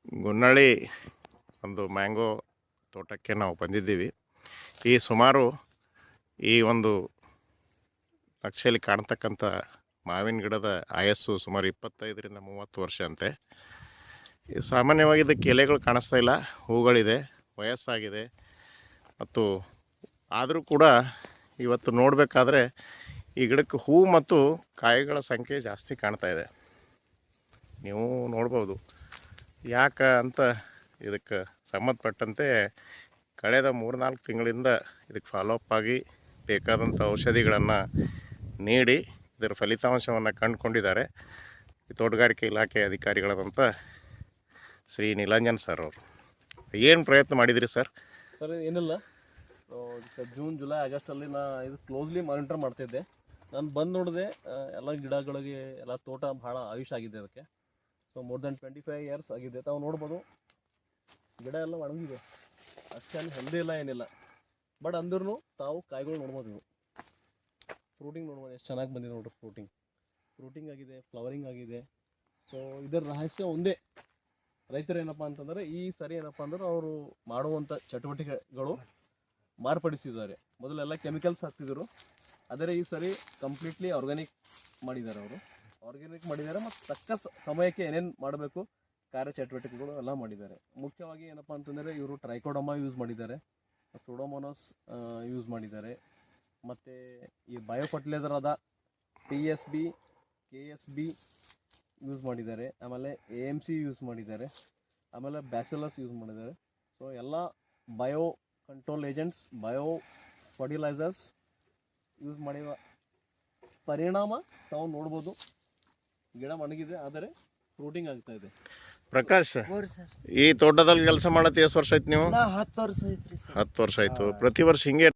ಗುನ್ನಳ್ಳಿ ಒಂದು ಮ್ಯಾಂಗೋ ತೋಟಕ್ಕೆ ನಾವು ಬಂದಿದ್ದೀವಿ. ಈ ಸುಮಾರು ಈ ಒಂದು ನಕ್ಷೆಯಲ್ಲಿ ಕಾಣ್ತಕ್ಕಂಥ ಮಾವಿನ ಗಿಡದ ಆಯಸ್ಸು ಸುಮಾರು 25ರಿಂದ 30 ವರ್ಷ ಅಂತೆ. ಸಾಮಾನ್ಯವಾಗಿ ಇದಕ್ಕೆ ಎಲೆಗಳು ಕಾಣಿಸ್ತಾ ಇಲ್ಲ, ಹೂಗಳಿದೆ, ವಯಸ್ಸಾಗಿದೆ. ಮತ್ತು ಆದರೂ ಕೂಡ ಇವತ್ತು ನೋಡಬೇಕಾದ್ರೆ ಈ ಗಿಡಕ್ಕೆ ಹೂ ಮತ್ತು ಕಾಯಿಗಳ ಸಂಖ್ಯೆ ಜಾಸ್ತಿ ಕಾಣ್ತಾ ಇದೆ. ನೀವು ನೋಡ್ಬೋದು ಯಾಕೆ ಅಂತ. ಇದಕ್ಕೆ ಸಂಬಂಧಪಟ್ಟಂತೆ ಕಳೆದ 3-4 ತಿಂಗಳಿಂದ ಇದಕ್ಕೆ ಫಾಲೋಅಪ್ ಆಗಿ ಬೇಕಾದಂಥ ಔಷಧಿಗಳನ್ನು ನೀಡಿ ಇದರ ಫಲಿತಾಂಶವನ್ನು ಕಂಡುಕೊಂಡಿದ್ದಾರೆ ಈ ತೋಟಗಾರಿಕೆ ಇಲಾಖೆ ಅಧಿಕಾರಿಗಳಾದಂಥ ಶ್ರೀ ನಿರಂಜನ್ ಸರ್ ಅವರು. ಏನು ಪ್ರಯತ್ನ ಮಾಡಿದಿರಿ ಸರ್? ಸರ್ ಏನಿಲ್ಲ, ಜೂನ್ ಜುಲೈ ಆಗಸ್ಟಲ್ಲಿ ಇದು ಕ್ಲೋಸ್ಲಿ ಮಾನಿಟರ್ ಮಾಡ್ತಿದ್ದೆ. ನಾನು ಬಂದು ನೋಡಿದೆ ಎಲ್ಲ ಗಿಡಗಳಿಗೆ ಎಲ್ಲ ತೋಟ ಭಾಳ ಆಯುಷ್ ಆಗಿದೆ ಅದಕ್ಕೆ. ಸೊ ಮೋರ್ ದೆನ್ 25 ಇಯರ್ಸ್ ಆಗಿದೆ. ತಾವು ನೋಡ್ಬೋದು ಗಿಡ ಎಲ್ಲ ಒಣಗಿದೆ, ಅಷ್ಟೇನು ಹೆಲ್ದಿ ಇಲ್ಲ ಏನಿಲ್ಲ. ಬಟ್ ಅಂದ್ರೂ ತಾವು ಕಾಯಿಗಳು ನೋಡ್ಬೋದು, ನೀವು ಫ್ರೂಟಿಂಗ್ ನೋಡ್ಬೋದು ಎಷ್ಟು ಚೆನ್ನಾಗಿ ಬಂದಿದೆ ನೋಡ್ರಿ. ಫ್ರೂಟಿಂಗ್ ಆಗಿದೆ, ಫ್ಲವರಿಂಗ್ ಆಗಿದೆ. ಸೊ ಇದರ ರಹಸ್ಯ ಒಂದೇ, ರೈತರು ಏನಪ್ಪ ಅಂತಂದರೆ ಈ ಸರಿ ಏನಪ್ಪ ಅಂದ್ರೆ ಅವರು ಮಾಡುವಂಥ ಚಟುವಟಿಕೆಗಳು ಮಾರ್ಪಡಿಸಿದ್ದಾರೆ. ಮೊದಲೆಲ್ಲ ಕೆಮಿಕಲ್ಸ್ ಹಾಕ್ತಿದ್ರು, ಆದರೆ ಈ ಸರಿ ಕಂಪ್ಲೀಟ್ಲಿ ಆರ್ಗ್ಯಾನಿಕ್ ಮಾಡಿದ್ದಾರೆ. ಮತ್ತು ತಕ್ಕ ಸಮಯಕ್ಕೆ ಏನೇನು ಮಾಡಬೇಕು ಕಾರ್ಯಚಟುವಟಿಕೆಗಳು ಎಲ್ಲ ಮಾಡಿದ್ದಾರೆ. ಮುಖ್ಯವಾಗಿ ಏನಪ್ಪ ಅಂತಂದರೆ ಇವರು ಟ್ರೈಕೋಡರ್ಮಾ ಯೂಸ್ ಮಾಡಿದ್ದಾರೆ, ಸೂಡೋಮೋನಾಸ್ ಯೂಸ್ ಮಾಡಿದ್ದಾರೆ, ಮತ್ತು ಈ ಬಯೋ ಫರ್ಟಿಲೈಸರ್ ಆದ PSB KSB ಯೂಸ್ ಮಾಡಿದ್ದಾರೆ, ಆಮೇಲೆ AMC ಯೂಸ್ ಮಾಡಿದ್ದಾರೆ, ಆಮೇಲೆ ಬ್ಯಾಸಿಲಸ್ ಯೂಸ್ ಮಾಡಿದ್ದಾರೆ. ಸೊ ಎಲ್ಲ bio control agents, bio fertilisers use ಮಾಡಿದ ಪರಿಣಾಮ ತಾವು ನೋಡ್ಬೋದು ಗಿಡ ಒಣಗಿದೆ, ಆದರೆ ಫ್ರೂಟಿಂಗ್ ಆಗ್ತಾ ಇದೆ. ಪ್ರಕಾಶ್, ಈ ತೋಟದಲ್ಲಿ ಕೆಲಸ ಮಾಡತ್ತೆ ಎಷ್ಟು ವರ್ಷ ಆಯ್ತು ನೀವು? 10 ವರ್ಷ ಐತ್ರಿ ಸರ್. 10 ವರ್ಷ ಆಯ್ತು. ಪ್ರತಿ ವರ್ಷ ಹಿಂಗೆ